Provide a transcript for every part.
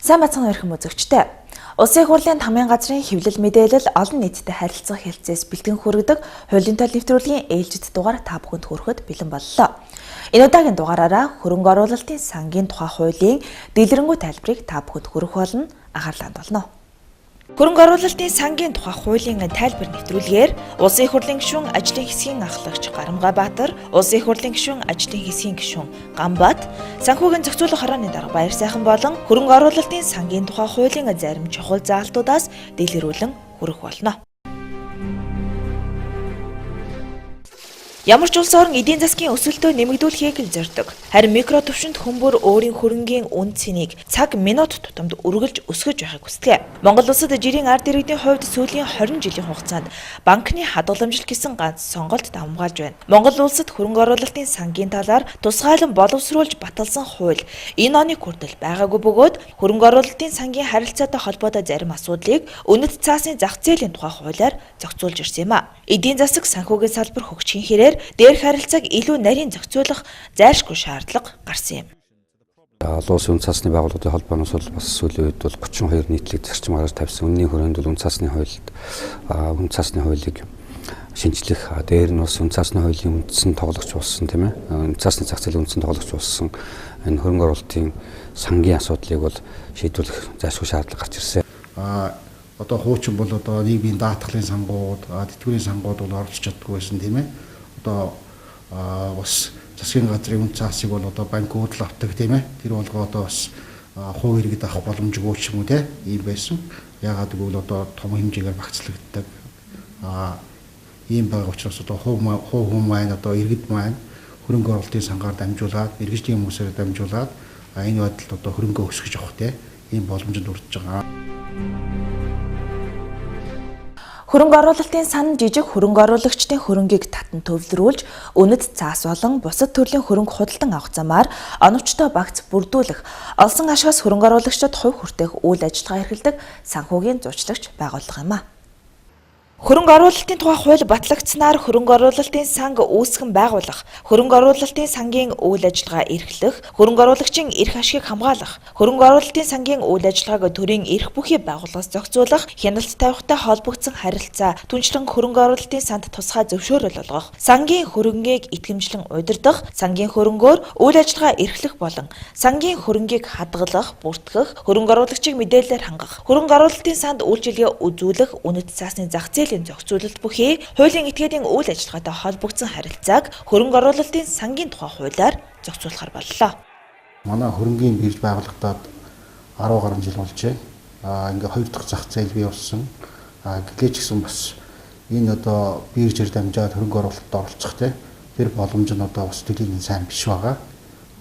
Сайн бацхан өрхөн үзэгчтэй. Улсын их хурлын тамгын газрын хэвлэл мэдээлэл олон нийтэд харилцах хэлцээс бэлтгэн хүргэдэг хуулийн тол нэвтрүүлгийн ээлжид дугаар та бүхэнд хүрэхэд бэлэн боллоо. Энэ удаагийн дугаараараа хөрөнгө оруулалтын сангийн тухай хуулийн дэлгэрэнгүй тайлбарыг та бүхэнд хүргэх болно. Анхаарлаа хандуулна. Хөрөнгө оруулалтын сангийн тухай хуулийн тайлбар нэвтрүүлгээр Улсын их хурлын гишүүн ажлын хэсгийн ахлагч Гарамгай Баатар, Улсын их хурлын гишүүн ажлын хэсгийн гишүүн Гамбат, санхүүгийн зохицуулах хорооны дарга Баяр сайхан болон хөрөнгө оруулалтын сангийн тухай хуулийн зарим чухал заалтуудаас дэлгэрүүлэн хүргэх болно. Ямар ч улс орон эдийн засгийн өсөлтөө нэмэгдүүлэхийг зорддог. Харин микро түвшинд хүмүүр өөрийн хөрөнгийн үн цэнийг цаг минут тутамд үргэлж өсгөж байхыг хүслээ. Монгол улсад жирийн ард иргэдийн хувьд сүүлийн 20 жилийн хугацаанд банкны хадгаламжлал гэсэн ганц сонголт давмгаалж байна. Монгол улсад хөрөнгө оруулалтын сангийн талаар тусгайлан боловсруулж баталсан хууль энэ оны хүртэл байгаагүй бөгөөд хөрөнгө оруулалтын сангийн харилцаатай холбоотой зарим асуудлыг үнэт цаасын зах зээлийн тухай хуулиар зохицуулж ирсэн юм а. Эдийн засаг санхүүгийн салбар хөгжихийн хэрээр дээрх харилцааг илүү нарийн зохицуулах зайлшгүй шаардлага гарсан юм. Олон улсын үн цасны байгууллагын холбооноос бол бас сүүлийн үед бол 32 нийтлэг зарчим гаргаж тавьсан. Үнийн хүрээнд бол үн цасны хуулийг шинжлэх, дээр нь бас үн цасны хуулийн үндсэн тоглогч болсон тийм ээ. Үн цасны зах зээлийн үндсэн тоглогч болсон энэ хөрөнгө оруулалтын сангийн асуудлыг бол шийдвэрлэх зайлшгүй шаардлага гарч ирсэн. Одоо хуучин бол одоо нийгмийн даатгалын сангууд, тэтгэврийн сангууд бол оролцож чаддаггүй байсан тийм ээ. Одоо бас засгийн газрын үн цаасыг бол одоо банк өөдөл авдаг тийм ээ. Тэр болгоо одоо бас хувь иргэд авах боломжгүй ч юм уу тийм ийм байсан. Яагаад гэвэл одоо том хэмжээгээр багцлагддаг. Ийм байгаа учраас одоо хувь хүн маань одоо иргэд маань хөрөнгө оруулалтын сангаар дамжуулаад, иргэжлийн хүмүүсээр дамжуулаад энэ байдалд одоо хөрөнгө өсгөж авах тийм ийм боломжид хүрч байгаа. Хөрөнгө оруулалтын сан жижиг хөрөнгө оруулагчдын хөрөнгийг татан төвлөрүүлж, үнэт цаас болон бусад төрлийн хөрөнгө худалдан авах замаар оновчтой багц бүрдүүлэх, олсон ашигаас хөрөнгө оруулагчдад хувь хүртээх үйл ажиллагаа эрхэлдэг санхүүгийн зурчлагч байгууллага юм а. Хөрөнгө оруулалтын тухай хууль батлагдсанаар хөрөнгө оруулалтын санг үүсгэн байгуулах, хөрөнгө оруулалтын сангийн үйл ажиллагаа эрхлэх, хөрөнгө оруулагчийн эрх ашигыг хамгаалах, хөрөнгө оруулалтын сангийн үйл ажиллагааг төрийн эрх бүхий байгууллагаас зохицуулах, хяналт тавихтай холбогдсон харилцаа, түншлэн хөрөнгө оруулалтын санд тусгай зөвшөөрөл олгох, сангийн хөрөнгийг итгэмжлэн удирдах, сангийн хөрөнгөөр үйл ажиллагаа эрхлэх болон сангийн хөрөнгийг хадгалах, бүртгэх, хөрөнгө оруулагчийг мэдээлэлээр хангах, хөрөнгө оруулалтын санд үйлчилгээ үзүүлэх, үнэт цаасны зах зээлийн зохицуулалт бүхий хуулийн этгээдийн үйл ажиллагаатай холбогдсон харилцааг хөрөнгө оруулалтын сангийн тухай хуулиар зохицуулахар боллоо. Манай хөрөнгийн бирж байгуулагдаад 10 гаруй жил болжээ. Ингээ хоёр дахь зах зээл бий болсон. Гэлээч гэсэн бас энэ одоо биржээр дамжаад хөрөнгө оруулалтад оролцох тэр боломж нь одоо бас төдийгүй сайн биш байгаа.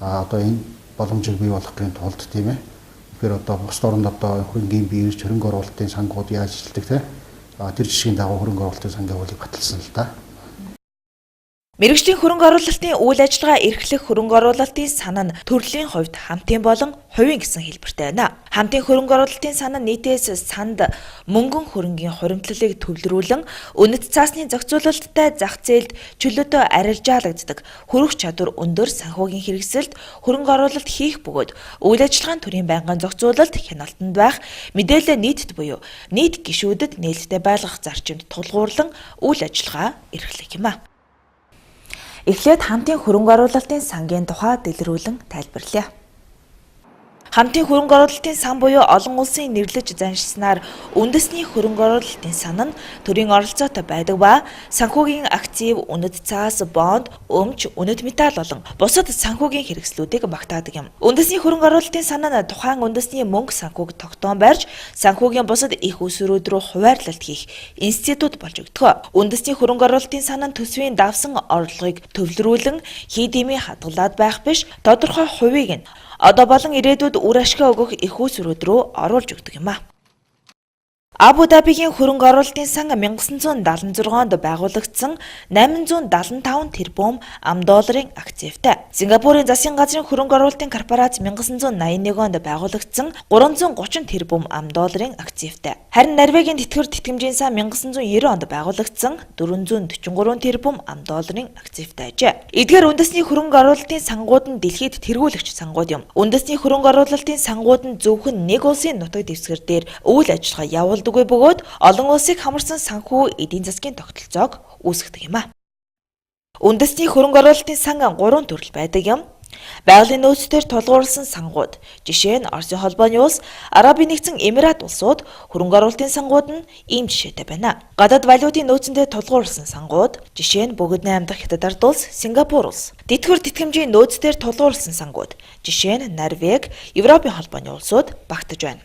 Одоо энэ боломжийг бий болгохын тулд тийм ээ. Тэгэхээр одоо бус оронд одоо хөрөнгийн бирж хөрөнгө оруулалтын сангууд яаж ажилладаг тэр жишгийн дагуу хөрөнгө оруулалтын сангийн хуулийг баталсан л да. Мэргэжлийн хөрөнгө оруулалтын үйл ажиллагаа эрхлэх хөрөнгө оруулалтын сан нь төрлийн хувьд хамтын болон хувийн гэсэн хэлбэртэй байна. Хамтын хөрөнгө оруулалтын сан нь нийтээс санд мөнгөн хөрөнгийн хуримтлалыг төвлөрүүлэн үнэт цаасны зохицуулалттай зах зээлд чөлөөтэй арилжаалагддаг хөрөх чадвар өндөр санхүүгийн хэрэгсэлд хөрөнгө оруулалт хийх бөгөөд үйл ажиллагааны төрийн байнгын зохицуулалт хяналтанд байх мэдээлэл нийтэд буюу нийт гишүүдэд нээлттэй байлгах зарчимд тулгуурлан үйл ажиллагаа эрхлэх юм а. Эхлээд хамтын хөрөнгө оруулалтын сангийн тухай дэлгэрүүлэн тайлбарлая. Хамтын хөрөнгө оруулалтын сан буюу олон улсын нэрлэж заншснаар үндэсний хөрөнгө оруулалтын сан нь төрийн оролцоотой байдаг ба санхүүгийн актив, үнэт цаас, бонд, өмч, үнэт металл болон бусад санхүүгийн хэрэгслүүдийг багтаадаг юм. Үндэсний хөрөнгө оруулалтын сан нь тухайн үндэсний мөнгө санхүүг тогтоон барьж, санхүүгийн бусад их усрууд руу хуваарлалт хийх институт болж өгдөг. Үндэсний хөрөнгө оруулалтын сан нь төсвийн давсан орлогыг төвлөрүүлэн хийдимийн хадгалаад байх биш, тодорхой хувийг нь одоо болон ирээдүйд үр ашгаа өгөх их усрууд руу оруулж өгдөг юм а. Абу Дабигийн хөрөнгө оруулалтын сан 1976 онд байгуулагдсан 875 тэрбум $. Акцивтэй. Сингапурын засгийн газрын хөрөнгө оруулалтын корпорац 1981 онд байгуулагдсан 330 тэрбум $. Акцивтэй. Харин Норвегийн тэтгэр тэтгэмжийн сан 1990 онд байгуулагдсан 443 тэрбум $. Акцивтэй ажээ. Эдгээр үндэсний хөрөнгө оруулалтын сангууд нь дэлхийд тэргүүлэгч сангууд юм. Үндэсний хөрөнгө оруулалтын сангууд нь зөвхөн нэг улсын нутаг дэвсгэр дээр үйл ажиллагаа явуулдаггүй бөгөөд олон улсыг хамарсан санхүү эдийн засгийн тогтолцоог үүсгэдэг юм а. Үндэсний хөрөнгө оруулалтын сан 3 төрөл байдаг юм. Байгалийн нөөцлөөр тулгуурласан сангууд, жишээ нь Оросын холбооны улс, Арабын нэгдсэн Эмират улсууд хөрөнгө оруулалтын сангууд нь ийм жишээтэй байна. Гадаад валютын нөөцөндөө тулгуурласан сангууд, жишээ нь Бөгөөд Найрам дахь Хятад ард улс, Сингапур улс. Тэтгэвэр тэтгэмжийн нөөцлөөр тулгуурласан сангууд, жишээ нь Норвеги, Европын холбооны улсууд багтаж байна.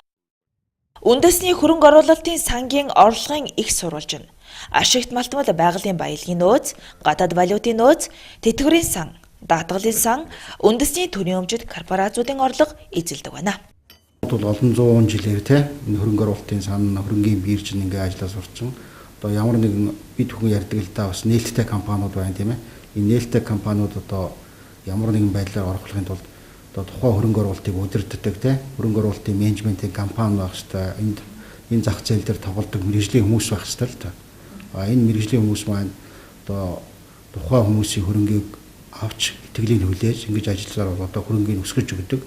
Үндэсний хөрөнгө оруулалтын сангийн орлогын их сурвалж нь ашигт малтмал байгалийн баялагын нөөц, гадаад валютын нөөц, тэтгэврийн сан, даатгалын сан, үндэсний төрийн өмчит корпорациудын орлого эзэлдэг байна. Бол олон зуун жилээр энэ хөрөнгө оруулалтын сан, хөрөнгийн бирж ингээ ажиллаа сурчин. Одоо ямар нэгэн бид хүн ярьдаг л да бас нээлттэй компаниуд байна тийм ээ. Энэ нээлттэй компаниуд одоо ямар нэгэн байдлаар орохлохын тулд одоо тухайн хөрөнгө оруулалтыг удирддаг тийм хөрөнгө оруулалтын менежментийн компани байх хэрэгтэй. Энэ зах зээл дээр тоглодог мэргэжлийн хүмүүс байх хэрэгтэй л та. Энэ мэргэжлийн хүмүүс маань одоо тухайн хүмүүсийн хөрөнгийг авч итгэлийг хүлээж ингэж ажилласаар бол одоо хөрөнгийг өсгөж өгдөг.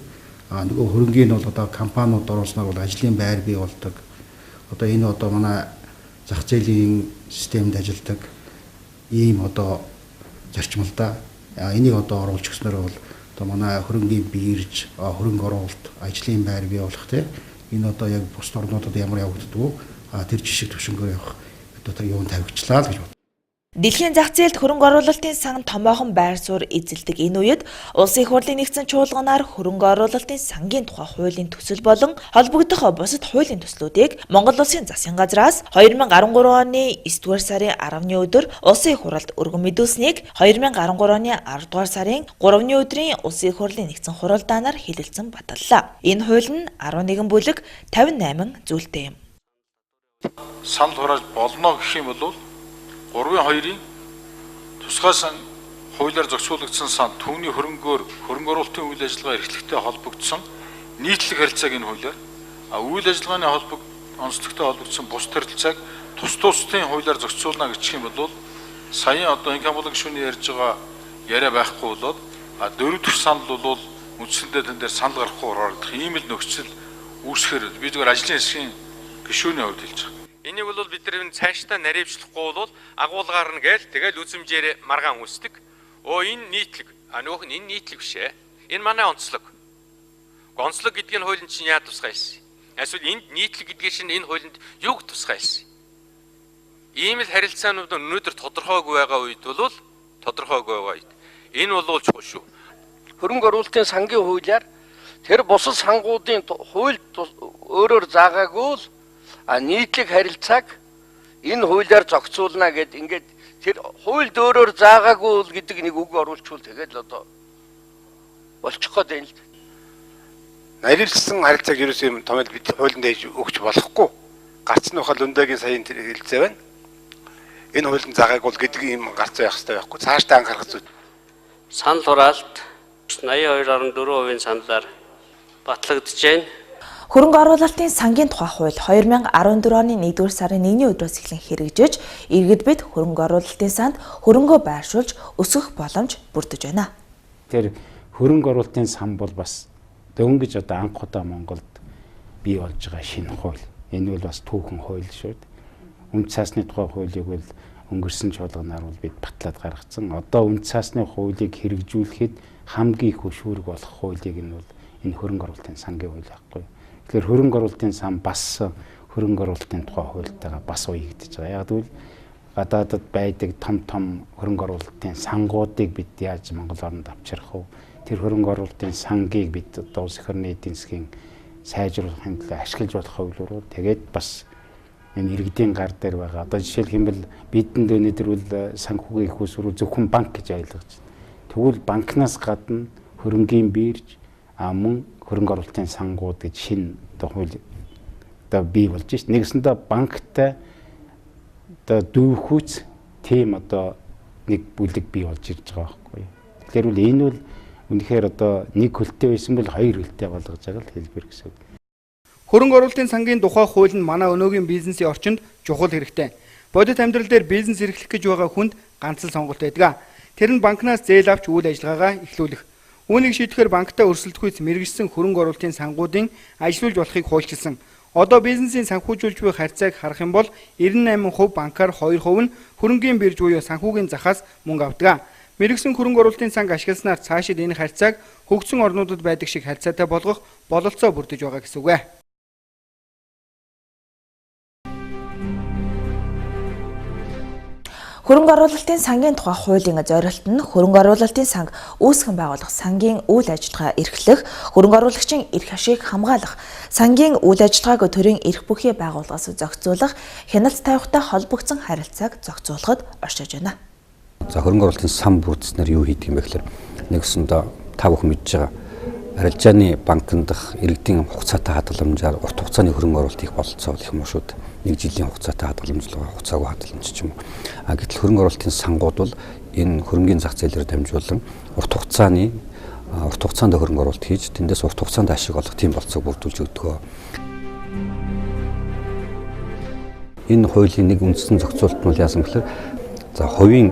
Нөгөө хөрөнгийг бол одоо компаниуд оруулснаар бол ажлын байр бий болдог. Одоо энэ одоо манай зах зээлийн системд ажилладаг ийм одоо зарчмал да. Энийг одоо оруулж өгснөөр бол одоо манай хөрөнгийн бирж, хөрөнгө оруулалт, ажлын байр бий болох тийм энэ одоо яг бус орнуудад ямар явагддаг вэ? Тэр жишг төвшнгөөр явах одоо юунд тавигчлаа л гэж бод. Дэлхийн зах зээлд хөрөнгө оруулалтын сан томоохон байр суурь эзэлдэг энэ үед улсын их хурлын нэгдсэн чуулганаар хөрөнгө оруулалтын сангийн тухай хуулийн төсөл болон холбогдох бусад хуулийн төслүүдийг Монгол Улсын засгийн газраас 2013 оны 9-р сарын 10-ны өдөр улсын их хурлд өргөн мэдүүлсэнийг 2013 оны 10-р сарын 3-ны өдрийн улсын их хурлын нэгдсэн хуралдаанаар хэлэлцэн баталлаа. Энэ хууль нь 11 бүлэг 58 зүйлтэй юм. Санал хурааж болно гэх юм бол 3-2-ын тусгай сан хуулиар зохицуулагдсан сан түүний хөрөнгө оруулалтын үйл ажиллагаа эрхлэлтэй холбогдсон нийтлэг харилцааг энэ хуулиар үйл ажиллагааны онцлогтой холбогдсон бус харилцааг тус тусдын хуулиар зохицуулна гэх юм бол саяын одоо инкам болон гишүүний ярьж байгаа яриа байхгүй болоод 4 дахь санал бол үндсэндээ тэн дээр санал гарахгүй орох ийм л нөхцөл үүсгэхээр би зөвхөн ажлын хэсгийн гишүүний хувьд хэлж байгаа. Энийг бол бид нар цаашдаа наривчлахгүй бол агуулгаар нь гээл тэгэл үзмжээр маргаан үүсдэг. Энэ нийтлэг. Нөөх нь энэ нийтлэг биш ээ. Энэ манай онцлог. Онцлог гэдэг нь хуулийн чинь яа тусгай хэлсэн. Эсвэл энд нийтлэг гэдгийг чинь энэ хуулинд юг тусгай хэлсэн. Ийм л харилцаанууд өнөөдөр тодорхойгүй байгаа үед бол энэ бол чухал шүү. Хөрөнгө оруулалтын сангийн хуулиар тэр бусад сангуудын хууль өөрөөр заагаагүй л нийтлэг харилцааг энэ хуулиар зохицуулна гэд ингээд тэр хуульд өөрөөр заагаагүй л гэдэг нэг үг оруулчихвал тэгэл одоо болчих гээд байна л. Нарийнсан харилцааг ерөөсөө юм томьёол бид хуулинд ээж өгч болохгүй. Гарц нь ухаал өндөгийн саяын хэлцээ байна. Энэ хуулийн заагаагүй л гэдэг юм гарц байх хэрэгтэй байхгүй. Цаашдаа анхаарах зүйл. Санал хураалт 82.4% саналаар батлагдж байна. Хөрөнгө оруулалтын сангийн тухай хууль 2014 оны 1-р сарын 1-ний өдрөөс эхлэн хэрэгжиж, иргэд бид хөрөнгө оруулалтын санд хөрөнгөө байршуулж өсгөх боломж бүрдэж байна. Тэр хөрөнгө оруулалтын сан бол бас дөнгөж одоо анх удаа Монголд бий болж байгаа шинэ хууль. Энэ бол бас түүхэн хууль шүү дээ. Үнд цаасны тухай хуулийг бол өнгөрсөн чуулганаар бол бид батлаад гаргацсан. Одоо үнд цаасны хуулийг хэрэгжүүлэхэд хамгийн их хөшүүрэг болох хуулийг нь бол энэ хөрөнгө оруулалтын сангийн хууль байхгүй. Тэгэхээр хөрөнгө оруулалтын сан бас хөрөнгө оруулалтын тухай хуультайгаа бас уягдж байгаа. Яг тэгвэл гадаадд байдаг том хөрөнгө оруулалтын сангуудыг бид яаж Монгол орнд авчрах вэ? Тэр хөрөнгө оруулалтын сангийг бид одоо улс орны эдийн засгийн сайжруулахын төлөө ашиглаж болох хөвлөрөө тэгээд бас энэ иргэдийн гар дээр байгаа. Одоо жишээлх юм бол бидэнд өнөөдөр бол санхүүгийн их усруу зөвхөн банк гэж ойлгож байна. Тэгвэл банкнаас гадна хөрөнгийн бирж мөн хөрөнгө оруулалтын сангууд гэж шинэ хууль одоо бий болж шít. Нэгсэндээ банктай одоо дүүхүүц тийм одоо нэг бүлэг бий болж ирж байгаа байхгүй юу. Тэгэхээр бол энэ бол үнэхээр одоо нэг хөлтэй байсан бол хоёр хөлтэй болгож байгаа л хэлбэр гэсэн. Хөрөнгө оруулалтын сангийн тухай хууль нь манай өнөөгийн бизнесийн орчинд чухал хэрэгтэй. Бодит амьдрал дээр бизнес эрхлэх гэж байгаа хүнд ганц л сонголт байдаг. Тэр нь банкнаас зээл авч үйл ажиллагаагаа эхлүүлэх. Үүнийг шийдэхээр банктай өрсөлдөхүйц мэргэжсэн хөрөнгө оруулалтын сангуудын ажиллуулж болохыг хуульчилсан. Одоо бизнесийн санхүүжүүлж буй харьцааг харах юм бол 98% банкар 2% нь хөрөнгийн бирж буюу санхүүгийн захаас мөнгө авдаг. Мэргэжсэн хөрөнгө оруулалтын санг ашигласнаар цаашид энэ харьцааг хөгжсөн орнуудад байдаг шиг харьцаатай болгох бололцоо бүрдэж байгаа гэсэн үг. Хөрөнгө оруулалтын сангийн тухай хуулийн зорилт нь хөрөнгө оруулалтын санг үүсгэн байгуулах сангийн үйл ажиллагаа эрхлэх, хөрөнгө оруулагчийн эрх ашиг хамгаалах, сангийн үйл ажиллагааг төрийн эрх бүхий байгууллагаас зохицуулах, хяналт тавихтай холбогдсон харилцааг зохицуулахад оршиж байна. За хөрөнгө оруулалтын сан бүрдснээр юу хийдэг юм бэ гэхээр нэгсэндээ та бүхэн мэдж байгаа арилжааны банкнд дах иргэдийн хугацаатай хадгаламжаар урт хугацааны хөрөнгө оруулалт их бололцоо их юм шүү дээ. 1 жилийн хугацаатай хадгаламжлага хугацаагүй хадгаламж ч юм уу. Гэтэл хөрөнгө оруулалтын сангууд бол энэ хөрөнгийн зах зээлээр дамжуулан урт хугацаанд хөрөнгө оруулалт хийж тэндээс урт хугацаанд ашиг олох тийм болцоог бүрдүүлж өгдөг. Энэ хуулийн нэг үндсэн зохицуулт нь яасан гэхээр за хувийн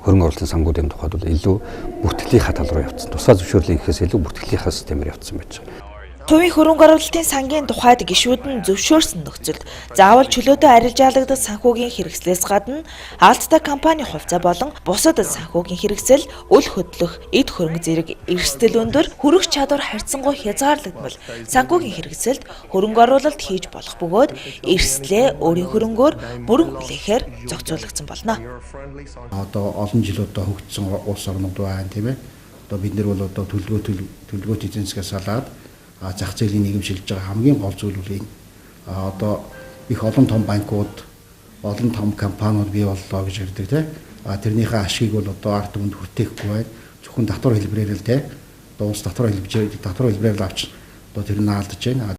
хөрөнгө оруулалтын сангуудын тухайд бол илүү бүртгэлийнхаа тал руу явцсан. Тусгай зөвшөөрлийн гэхээс илүү бүртгэлийнхаа системээр явцсан байж байгаа. Хувийн хөрөнгө оруулалтын сангийн тухайд гишүүд нь зөвшөөрсөн нөхцөлд заавал чөлөөтэй арилжаалагдах санхүүгийн хэрэгслээс гадна алдтай компани хувьцаа болон бусад санхүүгийн хэрэгсэл, үл хөдлөх, эд хөрөнгө зэрэг эрсдэл өндөр хүрэх чадвар харьцангуй хязгаарлагдмал санхүүгийн хэрэгсэлд хөрөнгө оруулалт хийж болох бөгөөд эрсдлээ өөрийн хөрөнгөөр бүрэн хүлээхээр зохицуулагдсан болно. Одоо олон жил одоо хөгжсөн улс орнууд байна тийм ээ. Одоо бид нар бол одоо төлөвлөгөөт эзэнсгээс салаад зах зээлийн нийгэмшилж байгаа хамгийн гол зүйл үл энэ. Одоо их олон том банкуд, олон том компаниуд бий боллоо гэж ярьдаг тийм. Тэрнийхээ ашгийг бол одоо ард түмэнд хүртээхгүй байна. Зөвхөн татвар хэлбэрээр л тийм. Одоо улс татвар хэлбэрээр л авч одоо тэр нь алдаж байна.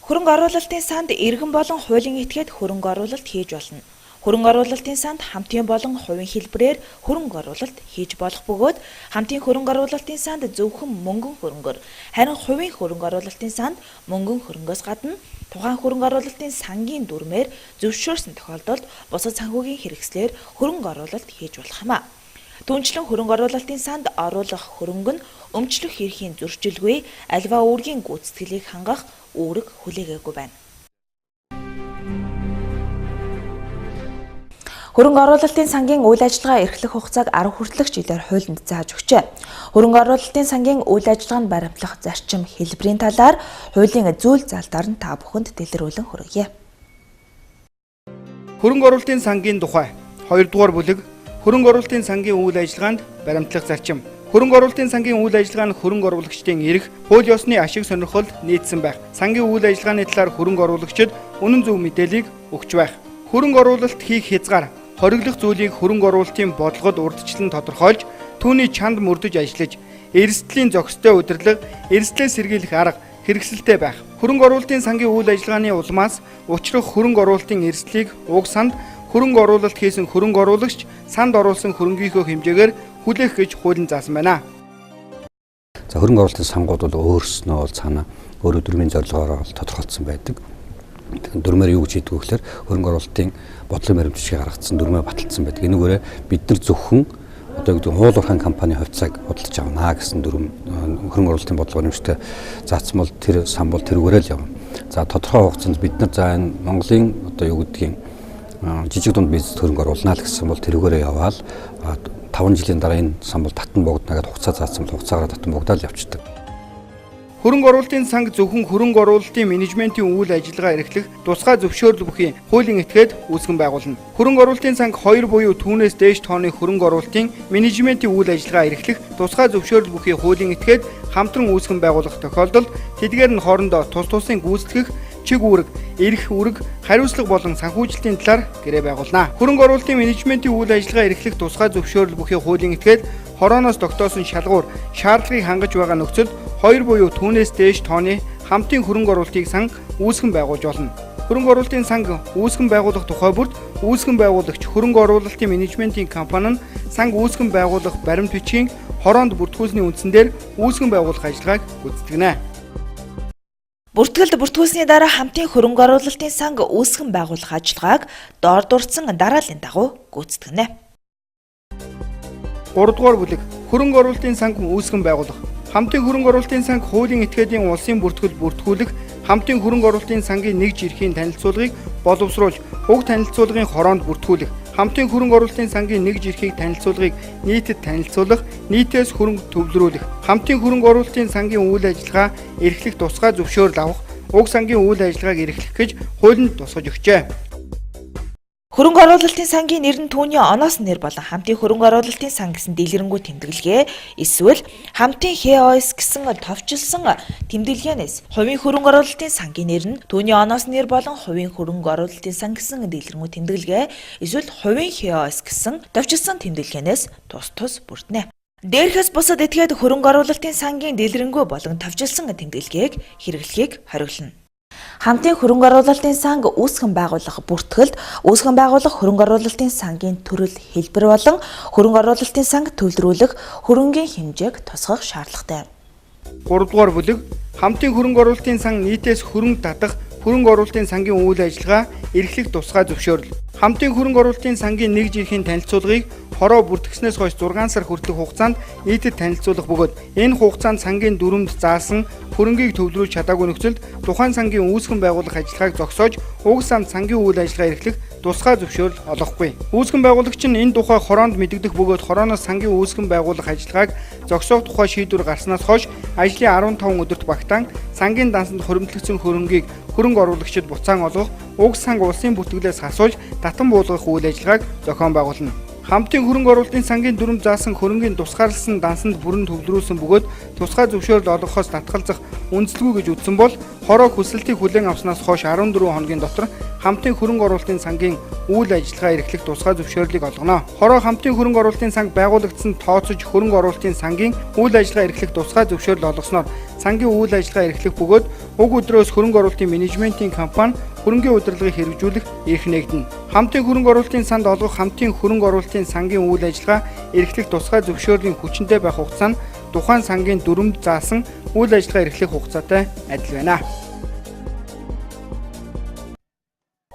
Хөрөнгө оруулалтын санд иргэн болон хуулийн этгээд хөрөнгө оруулалт хийж болно. Хөрөнгө оруулалтын санд хамтын болон хувийн хэлбэрээр хөрөнгө оруулалт хийж болох бөгөөд хамтын хөрөнгө оруулалтын санд зөвхөн мөнгөн хөрөнгөөр харин хувийн хөрөнгө оруулалтын санд мөнгөн хөрөнгөөс гадна тухайн хөрөнгө оруулалтын сангийн дүрмээр зөвшөөрсөн тохиолдолд бусад санхүүгийн хэрэгслээр хөрөнгө оруулалт хийж болох юм. Түүнчлэн хөрөнгө оруулалтын санд оруулах хөрөнгө нь өмчлөх эрхийн зөрчилгүй альва үүргийн гүйцэтгэлийг хангах үүрэг хүлээгээгүй байна. Хөрөнгө оруулалтын сангийн үйл ажиллагаа эрхлэх хугацааг 10 хүртэлх жилээр хуулинд зааж өгчээ. Хөрөнгө оруулалтын сангийн үйл ажиллагаанд баримтлах зарчим хэлбэрийн талаар хуулийн зүйл залтаар нь та бүхэнд дэлгэрүүлэн хүргье. Хөрөнгө оруулалтын сангийн тухай 2 дугаар бүлэг хөрөнгө оруулалтын сангийн үйл ажиллагаанд баримтлах зарчим. Хөрөнгө оруулалтын сангийн үйл ажиллагаа нь хөрөнгө оруулагчдын эрх, хууль ёсны ашиг сонирхолд нийцсэн байх. Сангийн үйл ажиллагааны талаар хөрөнгө оруулагчид үнэн зөв мэдээллийг өгч байх. Хөрөнгө оруулалт хийх хязгаар хориглох зүйлийг хөрөнгө оруулалтын бодлогод урьдчилан тодорхойлж, түүний чанд мөрдөж ажиллаж, эрсдлийн зохистой удирдлага, эрсдлээ сэргийлэх арга хэрэгсэлтэй байх. Хөрөнгө оруулалтын сангийн үйл ажиллагааны улмаас учрах хөрөнгө оруулалтын эрсдлийг уг санд хөрөнгө оруулалт хийсэн хөрөнгө оруулагч санд оруулсан хөрөнгийнхөө хэмжээгээр хүлээх гэж хуулин заасан байна. За хөрөнгө оруулалтын сангууд бол өөрснөө бол цаана өөрөө дүрмийн зорилгоор тодорхойлсон байдаг. Дүрмээр юу гэж хэлдэг вэ гэхээр хөрөнгө оруулалтын бодлогын баримтчилгааг гаргацсан дүрмээ баталсан байдаг. Энэгээр бид нар зөвхөн одоо гэдэг хуулуурхайн компани хувьцааг худалдаж авнаа гэсэн дүрм хөрөнгө оруулалтын бодлогын баримттай заасан бол тэр сан бол тэрүүгээрээ л явна. За тодорхой хугацаанд бид нар за энэ Монголын одоо юу гэдгийг жижиг дунд бизнест хөрөнгө оруулнаа л гэсэн бол тэрүүгээрээ яваал 5 жилийн дараа энэ сан бол татан богдно гэдээ хугацаа заасан бол хугацаагаар татан богдоод явчихдаг. Хөрөнгө оруулалтын санг зөвхөн хөрөнгө оруулалтын менежментийн үйл ажиллагаа эрхлэх тусгай зөвшөөрөл бүхий хуулийн этгээд үүсгэн байгуулна. Хөрөнгө оруулалтын санг 2 буюу түүнээс дээш тооны хөрөнгө оруулалтын менежментийн үйл ажиллагаа эрхлэх тусгай зөвшөөрөл бүхий хуулийн этгээд хамтран үүсгэн байгуулах тохиолдолд тэдгээр нь хоорондоо тус тусын гүйцэтгэх, чиг үүрэг, эрх үүрэг, хариуцлага болон санхүүжилтийн талаар гэрээ байгуулна. Хөрөнгө оруулалтын менежментийн үйл ажиллагаа эрхлэх тусгай зөвшөөрөл бүхий хуулийн этгээд хорооноос тогтоосон шалгуур, шаардлагыг хангаж байгаа нөхцөлд 2 буюу түүнээс дээш тооны хамтын хөрөнгө оруулалтыг сан үүсгэн байгуулж болно. Хөрөнгө оруулалтын санг үүсгэн байгуулах тухай бүрт үүсгэн байгуулагч хөрөнгө оруулалтын менежментийн компани нь санг үүсгэн байгуулах баримт бичгийн хороонд бүртгүүлсний үндсэн дээр үүсгэн байгуулах ажиллагааг гүйцэтгэнэ. Бүртгүүлсний дараа хамтын хөрөнгө оруулалтын санг үүсгэн байгуулах ажиллагааг доор дурдсан дарааллын дагуу гүйцэтгэнэ. 3 дугаар бүлэг хөрөнгө оруулалтын санг үүсгэн байгуулах. Хамтын хөрөнгө оруулалтын санг хуулийн этгээдийн улсын бүртгүүлэх хамтын хөрөнгө оруулалтын сангийн нэг жирхийн танилцуулгыг боловсруулж уг танилцуулгын хороонд бүртгүүлэх. Хамтын хөрөнгө оруулалтын сангийн нэг жирхийг танилцуулгыг нийтэд танилцуулах, нийтээс хөрөнгө төвлөрүүлэх. Хамтын хөрөнгө оруулалтын сангийн үйл ажиллагаа эрхлэх тусгай зөвшөөрөл авах, уг сангийн үйл ажиллагааг эрхлэх гэж хуулинд тусгаж өгчээ. Хөрөнгө оруулалтын сангийн нэр нь түүний оноос нэр болон хамтын хөрөнгө оруулалтын сан гэсэн дэлгэрэнгүй тэмдэглэгээ эсвэл хамтын ХОС гэсэн товчилсон тэмдэглэгээнээс хувийн хөрөнгө оруулалтын сангийн нэр нь түүний оноос нэр болон хувийн хөрөнгө оруулалтын сан гэсэн дэлгэрэнгүй тэмдэглэгээ эсвэл хувийн ХОС гэсэн товчилсон тэмдэглэгээнээс тус бүрднэ. Дээрхээс бусад этгээд хөрөнгө оруулалтын сангийн дэлгэрэнгүй болон товчилсон тэмдэглэгээг хэрэглэхийг хориглоно. Хамтын хөрөнгө оруулалтын санг үүсгэн байгуулах бүртгэлд үүсгэн байгуулах хөрөнгө оруулалтын сангийн төрөл хэлбэр болон хөрөнгө оруулалтын санг төвлөрүүлэх хөрөнгийн хэмжээг тусгах шаардлагатай. 3 дугаар бүлэг хамтын хөрөнгө оруулалтын сан нийтээс хөрөнгө татах хөрөнгө оруулалтын сангийн үйл ажиллагаа эрхлэх тусгай зөвшөөрөл. Хамтын хөрөнгө оруулалтын сангийн нэг жирхийн танилцуулгыг хороо бүртгэснээс хойш 6 сар хүртэлх хугацаанд нийтэд танилцуулах бөгөөд энэ хугацаанд сангийн дүрмд заасан хөрөнгийг төвлөрүүлж чадаагүй нөхцөлд тухайн сангийн үүсгэн байгуулах ажиллагааг зогсоож уг санд сангийн үйл ажиллагаа эрхлэх тусгай зөвшөөрөл олохгүй. Үүсгэн байгуулагч нь энэ тухай хороонд мэдэгдэх бөгөөд хорооноос сангийн үүсгэн байгуулах ажиллагааг зогсоох тухай шийдвэр гарснаас хойш ажлын 15 өдөрт багтаан сангийн дансанд хуримтлагдсан хөрөнгийг хөрөнгө оруулагчид буцаан олгох, уг санг улсын бүртгэлээс хасуулж татан буулгах үйл ажиллагааг зохион байгуулна. Хамтын хөрөнгө оруулалтын сангийн дүрм заасан хөрөнгийн тусгаарласан дансанд бүрэн төвлөрүүлсэн бөгөөд тусгай зөвшөөрөл олгохоос татгалзах үндслэгүй гэж үзсэн бол хороо хүсэлтийг хүлээн авснаас хойш 14 хоногийн дотор хамтын хөрөнгө оруулалтын сангийн үйл ажиллагаа эрхлэх тусгай зөвшөөрлийг олгоно. Хороо хамтын хөрөнгө оруулалтын санг байгуулагдсан тооцож хөрөнгө оруулалтын сангийн үйл ажиллагаа эрхлэх тусгай зөвшөөрөл олгосноор сангийн үйл ажиллагаа эрхлэх бөгөөд уг өдрөөс хөрөнгө оруулалтын менежментийн компани хөрөнгийн удирдлагыг хэрэгжүүлэх эрх нэгдэнэ. Хамтын хөрөнгө оруулалтын санд олгох хамтын хөрөнгө оруулалтын сангийн үйл ажиллагаа эрхлэх тусгай зөвшөөрлийн хүчинтэй байх хугацаа нь тухайн сангийн дүрмд заасан үйл ажиллагаа эрхлэх хугацаатай адил байна.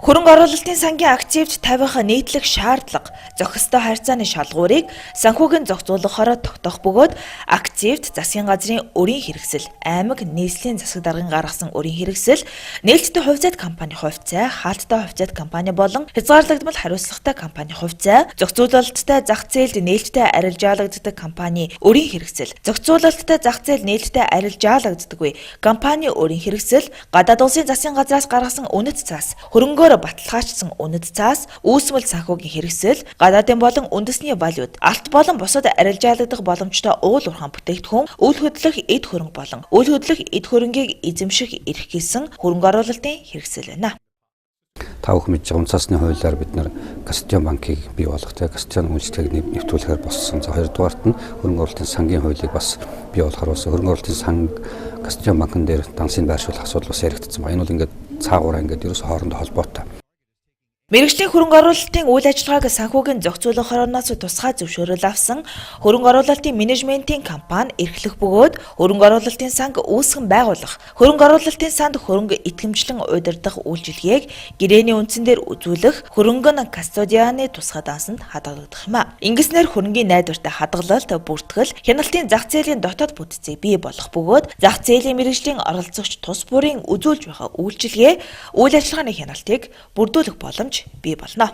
Хөрөнгө оруулалтын сангийн активд тавих нийтлэг шаардлага зохистой харьцааны шалгуурыг санхүүгийн зохицуулахаараа тогтоох бөгөөд активд засгийн газрын өрийн хэрэгсэл, аймаг нийслэлийн засаг даргын гаргасан өрийн хэрэгсэл, нээлттэй хувьцаат компани хувьцаа, хаалттай хувьцаат компани болон хязгаарлагдмал хариуцлагатай компани хувьцаа, зохицуулалттай зах зээлд нээлттэй арилжаалагддаг компани өрийн хэрэгсэл, зохицуулалттай зах зээл нээлттэй арилжаалагддаггүй компани өрийн хэрэгсэл, гадаад улсын засгийн газраас гаргасан үнэт цаас, хөрөнгөөр баталгаажсан үнэт цаас, үүсмэл санхүүгийн хэрэгсэл, гадаадын болон үндэсний валют, алт болон бусад арилжаалагдах боломжтой уул уурхайн бүтээгдэхүүн, үйл хөдлөх эд хөрөнгө болон үйл хөдлөх эд хөрөнгийг эзэмших эрх гэсэн хөрөнгө оруулалтын хэрэгсэл байна. Та бүхэн мэдж байгаа унцаасны хуулиар бид нар Кастион банкыг бий болгохтой Кастион үйлчлэгийг нэвтрүүлэхээр болсон. За хоёрдугаарт нь хөрөнгө оруулалтын сангийн хуулийг бас бий болгохоор болсон. Хөрөнгө оруулалтын сан Кастион банкн дээр дансыг байршуулах асуудал бас яригдсан байна. Энэ бол ингээд цаагаараа ингээд ерөөсө хоорондоо холбоотой. Мэргэжлийн хөрөнгө оруулалтын үйл ажиллагааг санхүүгийн зохицуулах хорооноос тусгай зөвшөөрөл авсан хөрөнгө оруулалтын менежментийн компани эрхлэх бөгөөд хөрөнгө оруулалтын санг үүсгэн байгуулах, хөрөнгө оруулалтын санд хөрөнгө итгэмжлэн удирдах үйлчилгээг гэрээний үндсэн дээр үзүүлэх хөрөнгө нь кастодианы тусгай дансанд хадгалагдах юм а. Ингэснээр хөрөнгийн найдвартай хадгалалт, бүртгэл, хяналтын зах зээлийн дотоод бүтцийг бий болгох бөгөөд зах зээлийн мэргэжлийн оролцогч тус бүрийн үзүүлж байгаа үйлчилгээ, үйл ажиллагааны хяналтыг бүрдүүлэх боломж бий болно.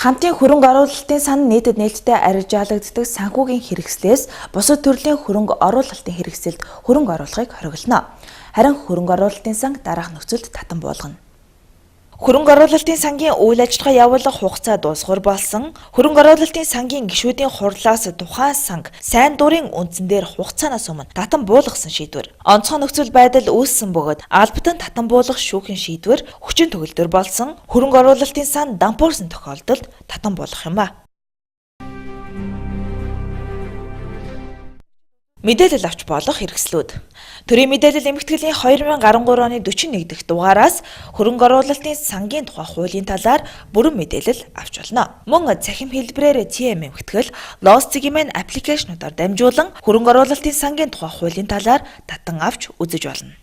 Хамтын хөрөнгө оруулалтын сан нийтэд нээлттэй арилжаалагддаг санхүүгийн хэрэгслээс бусад төрлийн хөрөнгө оруулалтын хэрэгсэлд хөрөнгө оруулахыг хориглоно. Харин хөрөнгө оруулалтын сан дараах нөхцөлд татан буулгана. Хөрөнгө оруулалтын сангийн үйл ажиллагаа явуулах хугацаа дуусгар болсон хөрөнгө оруулалтын сангийн гишүүдийн хурлаас тухайн санг сайн дурын үндсэн дээр хугацаанаас өмнө татан буулгасан шийдвэр онцгой нөхцөл байдал үүссэн бөгөөд албатан татан буулгах шүүхийн шийдвэр хүчин төгөлдөр болсон хөрөнгө оруулалтын сан дампуурсан тохиолдолд татан буулгах юм а. Мэдээлэл авч болох хэрэгслүүд. Төрийн мэдээлэл эмхтгэлийн 2013 оны 41 дахь дугаараас хөрөнгө оруулалтын сангийн тухай хуулийн талаар бүрэн мэдээлэл авч болно. Мөн цахим хэлбэрээр TM эмхтгэл, Lost Cigmen аппликейшнуудаар дамжуулан хөрөнгө оруулалтын сангийн тухай хуулийн талаар татан авч үзэж болно.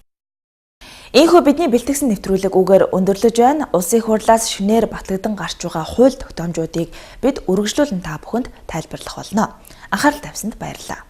Ийхүү бидний бэлтгэсэн нэвтрүүлэг үгээр өндөрлөж байна. Улсын хурлаас шинээр батлагдсан гарч байгаа хууль тогтоомжуудыг бид үргэлжлүүлэн та бүхэнд тайлбарлах болно. Анхаарал тавьсанд баярлалаа.